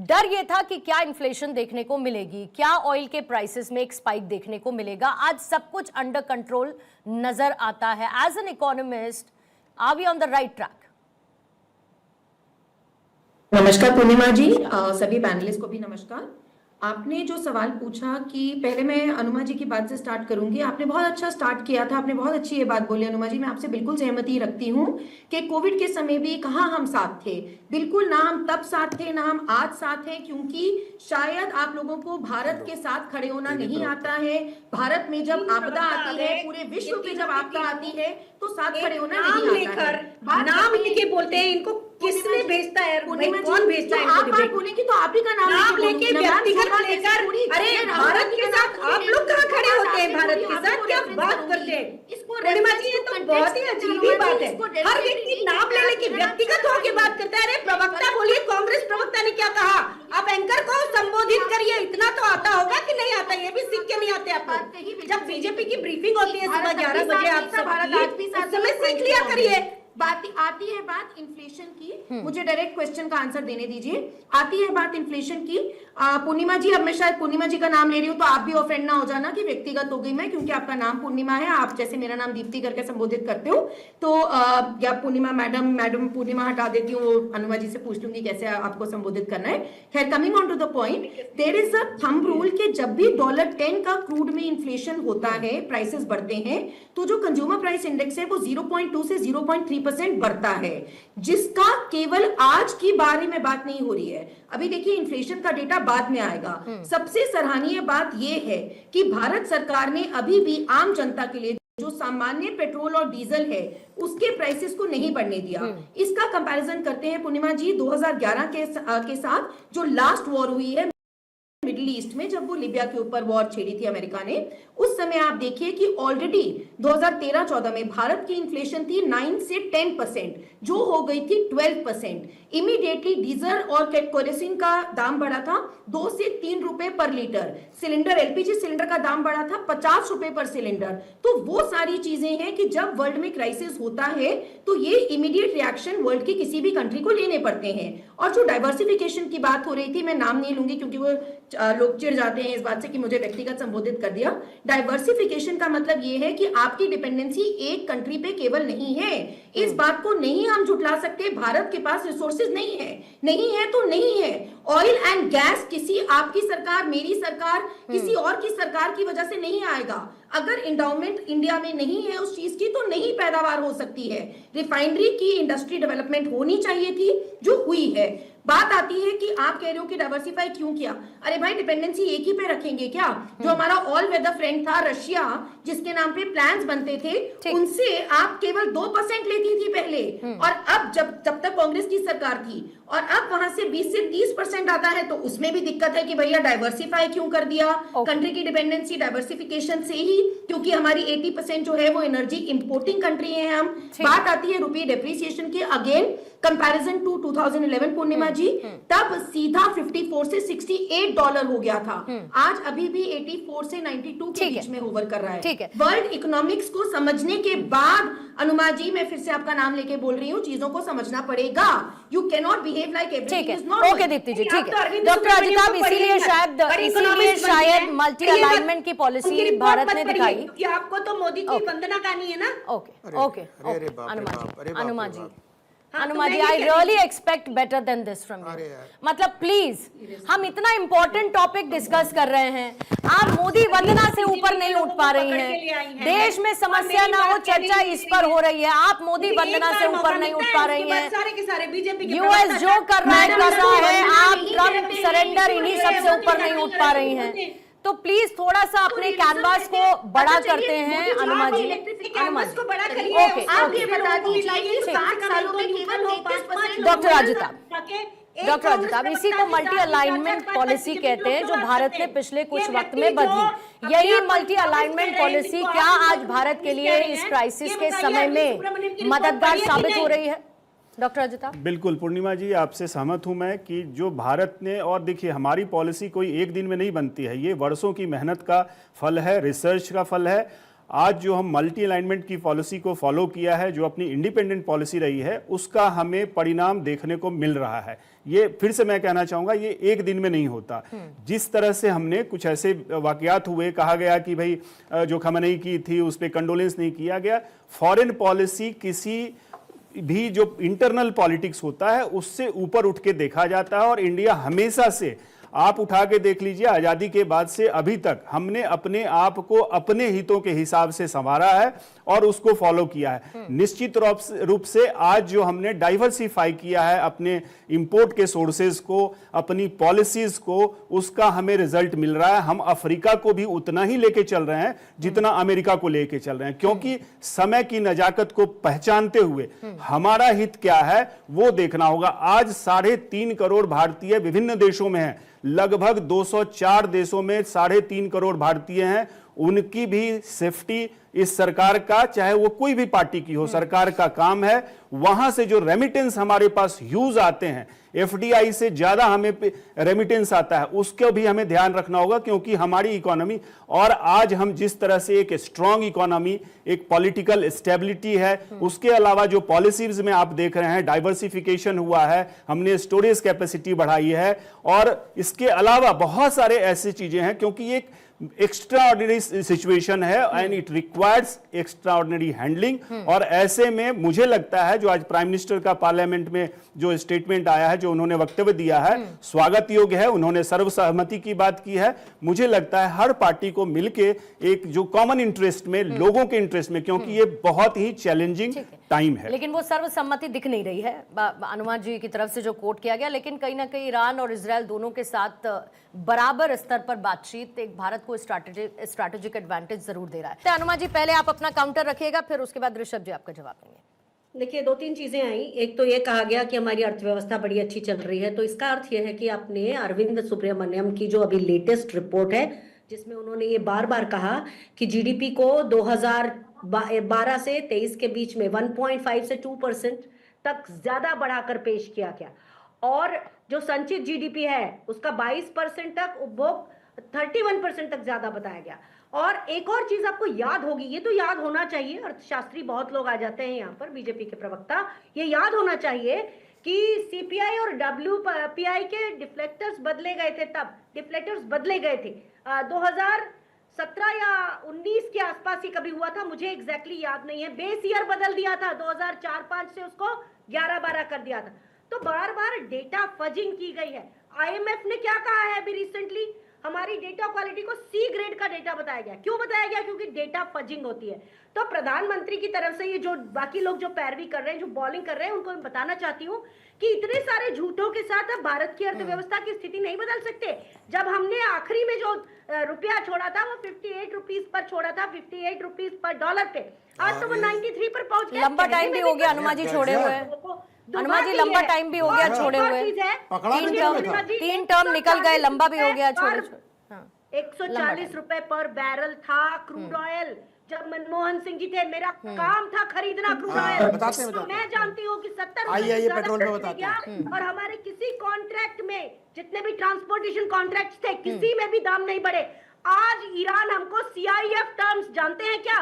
डर ये था कि क्या इन्फ्लेशन देखने को मिलेगी, क्या ऑयल के प्राइसेस में एक स्पाइक देखने को मिलेगा। आज सब कुछ अंडर कंट्रोल नजर आता है। As an economist, are we on the right track? नमस्कार पूर्णिमा जी, सभी पैनलिस्ट को भी नमस्कार। आपने जो सवाल पूछा कि पहले मैं अनुमा जी की बात से स्टार्ट करूंगी। आपने बहुत अच्छा स्टार्ट किया था, आपने बहुत अच्छी ये बात बोली अनुमा जी, मैं आपसे बिल्कुल सहमति रखती हूँ कि कोविड के समय भी कहाँ हम साथ थे। बिल्कुल ना हम तब साथ थे ना हम आज साथ हैं, क्योंकि शायद आप लोगों को भारत के साथ खड़े होना नहीं आता है। भारत में जब आपदा आती है, पूरे विश्व की जब आपदा आती है तो साथ खड़े होना नहीं आता है। नाम लेके बोलते हैं, इनको किसने भेजता है? कौन भेजता है? आप बात बोलेंगी तो आप ही का नाम लेके व्यक्तिगत लेकर, अरे भारत के साथ आप लोग कहाँ खड़े होते हैं? भारत के साथ क्या बात करते हैं? पूर्णिमा जी, ये तो बहुत ही अजीब ही बात है। हर व्यक्ति नाम ले लेके व्यक्तिगत होके बात करता है। अरे प्रवक्ता बोलिए, कांग्रेस प्रवक्ता ने क्या कहा? आप एंकर को संबोधित करिए, इतना तो आता होगा कि नहीं आता? ये भी सीख के नहीं आते आपको। जब बीजेपी की ब्रीफिंग होती है सुबह 11 बजे, आप सब समय सीख लिया करिए। बात आती है बात इन्फ्लेशन की, मुझे डायरेक्ट क्वेश्चन का आंसर देने दीजिए। आती है बात इन्फ्लेशन की, पूर्णिमा जी, अब मैं शायद पूर्णिमा जी का नाम ले रही हूँ तो आप भी ऑफेंड ना हो जाना कि व्यक्तिगत हो गई मैं, क्योंकि आपका नाम पूर्णिमा है। आप जैसे मेरा नाम दीप्ति करके संबोधित करते हो तो या पूर्णिमा मैडम पूर्णिमा हटा देती हूँ, अनुमा जी से पूछ लूंगी कैसे आपको संबोधित करना है। खैर, coming on to the point, there is a thumb rule कि जब भी $10 का क्रूड में इन्फ्लेशन होता है, प्राइसेस बढ़ते हैं, तो जो कंज्यूमर प्राइस इंडेक्स है वो 0.2 से 0.3% बढ़ता है, जिसका केवल आज की बारे में बात नहीं हो रही है। अभी देखिए, इन्फ्लेशन का डेटा बाद में आएगा। सबसे सराहनीय बात यह है कि भारत सरकार ने अभी भी आम जनता के लिए जो सामान्य पेट्रोल और डीजल है उसके प्राइसेस को नहीं बढ़ने दिया। इसका कंपैरिजन करते हैं पूर्णिमा जी 2011 के साथ, जो लास्ट वॉर हुई है मिडिल ईस्ट में, जब वो लिबिया के ऊपर वॉर छेड़ी थी अमेरिका ने। उस समय आप देखिए कि ऑलरेडी 2013-14 में भारत की इन्फ्लेशन थी 9 से 10%, जो हो गई थी 12%। इमीडिएटली डीजल और केरोसिन का दाम बढ़ा था 2 से 3 रुपए पर लीटर। सिलेंडर, एलपीजी सिलेंडर का दाम बढ़ा था 50 रुपए पर सिलेंडर। तो वो सारी चीजें हैं कि जब वर्ल्ड में क्राइसिस होता है तो ये इमीडिएट रिएक्शन वर्ल्ड की किसी भी कंट्री को लेने पड़ते हैं। और जो डाइवर्सिफिकेशन की बात हो रही थी, मैं नाम नहीं लूंगी क्योंकि वो लोग चिढ़ जाते हैं इस बात से कि मुझे व्यक्तिगत संबोधित कर दिया। डाइवर्सिफिकेशन का मतलब यह है कि आपकी डिपेंडेंसी एक कंट्री पे केवल नहीं है। इस बात को नहीं हम झुठला सकते। भारत के पास रिसोर्सेज नहीं है तो नहीं है। ऑयल एंड गैस किसी आपकी सरकार, मेरी सरकार, किसी और की सरकार की वजह से नहीं आएगा। अगर इंडाउमेंट इंडिया में नहीं है उस चीज की तो नहीं पैदावार हो सकती है। रिफाइनरी की इंडस्ट्री डेवलपमेंट होनी चाहिए थी, जो हुई है। बात आती है कि आप कह रहे हो कि डाइवर्सिफाई क्यों किया। अरे भाई, डिपेंडेंसी एक ही पे रखेंगे क्या? जो हमारा ऑल वेदर फ्रेंड था रशिया, जिसके नाम पे प्लान्स बनते थे, उनसे आप केवल 2% लेती थी पहले, और अब जब तक कांग्रेस की सरकार थी, और अब वहां से 20 से 30% आता है, तो उसमें भी दिक्कत है कि भैया डाइवर्सिफाई क्यों कर दिया। कंट्री की डिपेंडेंसी डाइवर्सिफिकेशन से ही, क्योंकि हमारी 80% जो है वो एनर्जी इंपोर्टिंग कंट्री है हम। बात आती है रुपये डेप्रिसिएशन की, अगेन कंपैरिजन टू 2011 पूर्णिमा जी, तब सीधा 54 से $68 हो गया था। आज अभी भी 84 से 92 के बीच में होवर कर रहा है। वर्ल्ड इकोनॉमिक्स को समझने के बाद, अनुमा जी, मैं फिर से आपका नाम लेके बोल रही हूँ, चीजों को समझना पड़ेगा। You can not behave like everything is not. Okay Deepti ji, ठीक है। डॉक्टर अजिताभ, इसीलिए शायद मल्टी अलाइनमेंट की पॉलिसी भारत ने दिखाई। आपको तो मोदी की वंदना गानी है ना। Okay Anuma ji, Anuma ji, I really expect better than this from you. मतलब प्लीज, हम इतना इंपॉर्टेंट टॉपिक डिस्कस कर रहे हैं, आप मोदी वंदना से ऊपर नहीं उठ पा रही हैं। देश में समस्या ना हो, चर्चा इस पर हो रही है, आप मोदी वंदना से ऊपर नहीं उठ पा रही हैं। यूएस जो कर रहा है, आप ट्रम्प सरेंडर, इन्हीं सबसे ऊपर नहीं उठ पा रही हैं। तो प्लीज थोड़ा सा अपने कैनवास को बड़ा करते हैं अनुमा जी। को बड़ा करिए। आप ये बता दीजिए 60 सालों में केवल 33%। डॉक्टर अजिताभ, इसी को मल्टी अलाइनमेंट पॉलिसी कहते हैं, जो भारत ने पिछले कुछ वक्त में बदली। यही मल्टी अलाइनमेंट पॉलिसी क्या आज भारत के लिए इस क्राइसिस के समय में मददगार साबित हो रही है? डॉक्टर अजिताभ। बिल्कुल पूर्णिमा जी, आपसे सहमत हूं मैं कि जो भारत ने, और देखिए हमारी पॉलिसी कोई एक दिन में नहीं बनती है, ये वर्षों की मेहनत का फल है, रिसर्च का फल है। आज जो हम मल्टी अलाइनमेंट की पॉलिसी को फॉलो किया है, जो अपनी इंडिपेंडेंट पॉलिसी रही है, उसका हमें परिणाम देखने को मिल रहा है। ये फिर से मैं कहना चाहूंगा ये एक दिन में नहीं होता। जिस तरह से हमने कुछ ऐसे वाकयात हुए, कहा गया कि भाई जो खamenei की थी उस पर कंडोलेंस नहीं किया गया। फॉरेन पॉलिसी किसी भी जो इंटरनल पॉलिटिक्स होता है उससे ऊपर उठ के देखा जाता है, और इंडिया हमेशा से, आप उठा के देख लीजिए, आजादी के बाद से अभी तक हमने अपने आप को अपने हितों के हिसाब से संवारा है और उसको फॉलो किया है। निश्चित रूप से आज जो हमने डाइवर्सिफाई किया है अपने इंपोर्ट के सोर्सेज को, अपनी पॉलिसीज को, उसका हमें रिजल्ट मिल रहा है। हम अफ्रीका को भी उतना ही लेके चल रहे हैं जितना अमेरिका को लेके चल रहे हैं, क्योंकि समय की नजाकत को पहचानते हुए हमारा हित क्या है वो देखना होगा। आज 3.5 करोड़ भारतीय विभिन्न देशों में हैं, लगभग 204 देशों में 3.5 करोड़ भारतीय हैं। उनकी भी सेफ्टी इस सरकार का, चाहे वो कोई भी पार्टी की हो, सरकार का काम है। वहां से जो रेमिटेंस हमारे पास ह्यूज आते हैं, एफडीआई से ज्यादा हमें रेमिटेंस आता है, उसको भी हमें ध्यान रखना होगा, क्योंकि हमारी इकोनॉमी, और आज हम जिस तरह से एक स्ट्रांग इकोनॉमी, एक पॉलिटिकल स्टेबिलिटी है, उसके अलावा जो पॉलिसीज में आप देख रहे हैं डाइवर्सिफिकेशन हुआ है, हमने स्टोरेज कैपेसिटी बढ़ाई है, और इसके अलावा बहुत सारे ऐसी चीजें हैं, क्योंकि एक एक्स्ट्राऑर्डिनरी सिचुएशन है and it requires extraordinary handling. और ऐसे में मुझे लगता है जो आज प्राइम मिनिस्टर का पार्लियामेंट में जो स्टेटमेंट आया है, जो उन्होंने वक्तव्य दिया है, स्वागत योग्य है। उन्होंने सर्वसहमति की बात की है। मुझे लगता है हर पार्टी को मिलके एक जो कॉमन इंटरेस्ट में, लोगों के इंटरेस्ट में, क्योंकि ये बहुत ही चैलेंजिंग टाइम है। लेकिन वो सर्वसम्मति दिख नहीं रही है अनुमान जी की तरफ से जो कोट किया गया। लेकिन कहीं ना कहीं ईरान और इजराइल दोनों के साथ बराबर स्तर पर बातचीत एक भारत को स्ट्रैटेजिक एडवांटेज जरूर दे रहा है। तो अनुमान जी पहले आप अपना काउंटर रखिएगा, फिर उसके बाद ऋषभ जी आपका जवाब देंगे। देखिए 2-3 चीजें आई। एक तो ये कहा गया कि हमारी अर्थव्यवस्था बड़ी अच्छी चल रही है, तो इसका अर्थ यह है कि आपने अरविंद सुब्रमण्यम की जो अभी लेटेस्ट रिपोर्ट है, जिसमें उन्होंने ये बार बार कहा कि जीडीपी को 2012 से 23 के बीच में 1.5 से 2% तक ज्यादा बढ़ाकर पेश किया गया, और जो संचित जीडीपी है उसका 22% तक, उपभोग 31% तक ज्यादा बताया गया। और एक और चीज आपको याद होगी, ये तो याद होना चाहिए, अर्थशास्त्री बहुत लोग आ जाते हैं यहाँ पर, बीजेपी के प्रवक्ता, ये याद होना चाहिए कि सीपीआई और डब्ल्यूपीआई के डिफ्लेक्टर्स बदले गए थे, तब डिफ्लेक्टर्स बदले गए थे 2017 या 19 के आसपास ही कभी हुआ था, मुझे एग्जैक्टली याद नहीं है। बेस ईयर बदल दिया था, 2004-5 से उसको 11-12 कर दिया था। तो बार बार डेटा फजिंग की गई है। आईएमएफ ने क्या कहा है अभी रिसेंटली, हमारी डेटा क्वालिटी को सी ग्रेड का डेटा बताया गया। क्यों बताया गया? क्योंकि डेटा फजिंग होती है। तो प्रधानमंत्री की तरफ से ये जो बाकी लोग जो पैरवी कर रहे हैं, जो बॉलिंग कर रहे हैं, उनको मैं बताना चाहती हूँ कि इतने सारे झूठों के साथ अब भारत की अर्थव्यवस्था की स्थिति नहीं बदल सकते। जब हमने आखिरी में जो रुपया छोड़ा था वो 58 रुपीज पर छोड़ा था, 58 रुपीज पर डॉलर पे। आज तो वो 93 पर पहुंच गया। लंबा टाइम भी हो गया अनुमा जी छोड़े हुए। अनुमा जी लंबा टाइम भी हो गया छोड़े हुए, 3 टर्म निकल गए, लंबा भी हो गया छोड़े। 140 रुपए पर बैरल था क्रूड ऑयल जब मनमोहन सिंह जी थे। मेरा काम था खरीदना क्रूड ऑयल। तो मैं जानती हूँ कि 70 पेट्रोल पे बताते हैं। और हमारे किसी कॉन्ट्रैक्ट में, जितने भी ट्रांसपोर्टेशन कॉन्ट्रैक्ट थे, किसी में भी दाम नहीं बढ़े। आज ईरान हमको CIF टर्म्स जानते हैं क्या?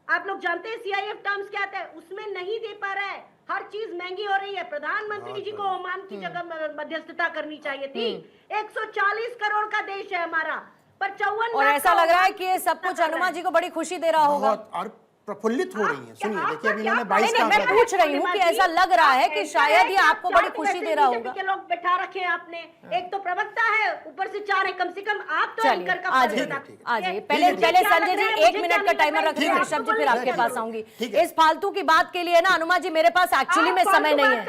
आप लोग जानते हैं CIF टर्म्स क्या है? उसमें नहीं दे पा रहा है, हर चीज महंगी हो रही है। प्रधानमंत्री जी को ओमान की जगह मध्यस्थता करनी चाहिए थी। 140 करोड़ का देश है हमारा, पर 54 और ऐसा लग रहा है कि ये सब कुछ अनुमा जी को बड़ी खुशी दे रहा होगा और प्रफुल्लित हो रही है। सुनिए, देखिए अभी इन्होंने 22 नहीं, मैं पूछ रही हूँ कि ऐसा लग रहा है कि शायद ये आपको बड़ी खुशी दे रहा होगा। के लोग बैठा रखे आपने, एक तो प्रवक्ता है, ऊपर से 4 है, कम से कम आप तो एंकर का आ जाइए। पहले संजय जी 1 मिनट का टाइमर रख रहे हैं, ऋषभ जी फिर आपके पास आऊंगी। इस फालतू की बात के लिए ना अनुमा जी मेरे पास एक्चुअली में समय नहीं है।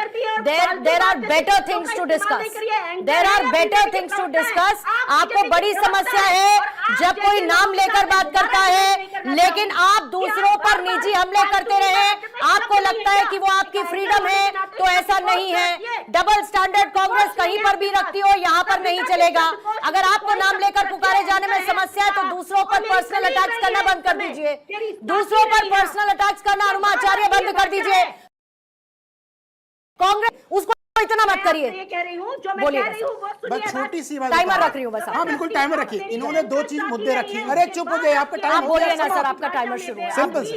There are better things to discuss, there are better things to discuss. आपको बड़ी समस्या है जब कोई नाम लेकर बात करता है, लेकिन आप दूसरों पर निजी हमले करते रहे। आपको लगता है कि वो आपकी फ्रीडम है, तो ऐसा नहीं है। डबल स्टैंडर्ड कांग्रेस कहीं पर भी रखती हो, यहाँ पर नहीं चलेगा। अगर आपको नाम लेकर पुकारे जाने में समस्या है तो दूसरों पर पर्सनल अटैक्स करना बंद कर दीजिए। दूसरों पर पर्सनल अटैक्स करना अनुमाचार्य बंद कर दीजिए। कांग्रेस उसको इतना मत करिए। ये कह रही हूँ, जो मैं बोलिए कह रही हूँ वो सुनिए। बस छोटी सी बात टाइमर रख रही हूँ बस। हाँ बिल्कुल टाइमर रखिए। इन्होंने 2 चीज मुद्दे रखी। अरे चुप हो जाए, आपका टाइम आप बोलिए ना सर, आपका टाइमर शुरू है। सिंपल